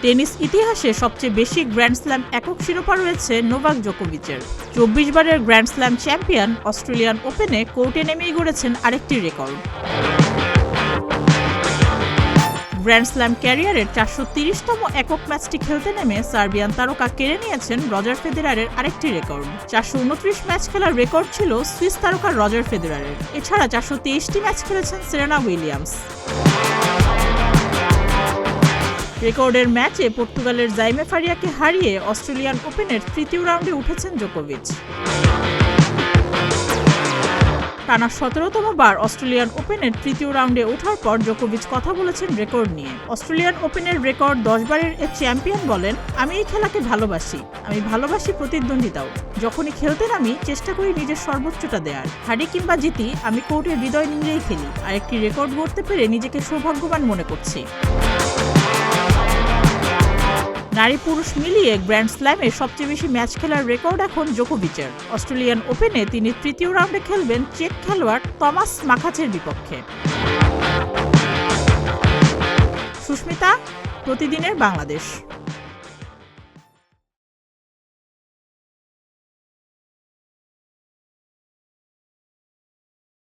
Tennis ইতিহাসে সবচেয়ে বেশি গ্র্যান্ড স্ল্যাম একক শিরোপা রয়েছে নোভাক জোকোভিচের। ২৪ বারের গ্র্যান্ড স্ল্যাম চ্যাম্পিয়ন অস্ট্রেলিয়ান ওপেনে কোর্টে নেমেই গড়েছেন আরেকটি রেকর্ড। গ্র্যান্ড স্ল্যাম ক্যারিয়ারের ৪৩০তম একক ম্যাচটি খেলতে নেমে সার্বিয়ান তারকা কেড়ে নিয়েছেন রজার ফেদেরারের আরেকটি রেকর্ড। ৪২৯ ম্যাচ খেলার রেকর্ড ছিল সুইস তারকা রজার ফেদেরারের। এছাড়া ৪২৩টি ম্যাচ খেলেছেন সেরেনা উইলিয়ামস। রেকর্ডের ম্যাচে পর্তুগালের জাইমে ফারিয়াকে হারিয়ে অস্ট্রেলিয়ান ওপেনের তৃতীয় রাউন্ডে উঠেছেন জোকোভিচ। টানা ১৭তম বার অস্ট্রেলিয়ান ওপেনের তৃতীয় রাউন্ডে ওঠার পর জোকোভিচ কথা বলেছেন রেকর্ড নিয়ে। অস্ট্রেলিয়ান ওপেনের রেকর্ড ১০ বারের এই চ্যাম্পিয়ন বলেন, আমি এই খেলাকে ভালোবাসি। আমি ভালোবাসি প্রতিদ্বন্দ্বিতাও। যখনই খেলতে নামি চেষ্টা করি নিজের সর্বোচ্চটা দেওয়ার। হারি কিংবা জিতি আমি কোর্টে হৃদয় নিংড়েই খেলি। আর একটি রেকর্ড গড়তে পেরে নিজেকে সৌভাগ্যবান মনে করছি। নারী পুরুষ মিলিয়ে গ্র্যান্ড স্ল্যামে সবচেয়ে বেশি ম্যাচ খেলার রেকর্ড এখন জোকোভিচের। অস্ট্রেলিয়ান ওপেনে তিনি তৃতীয় রাউন্ডে খেলবেন চেক খেলোয়াড় টমাস মাখাচের বিপক্ষে। সুস্মিতা, প্রতিদিনের বাংলাদেশ।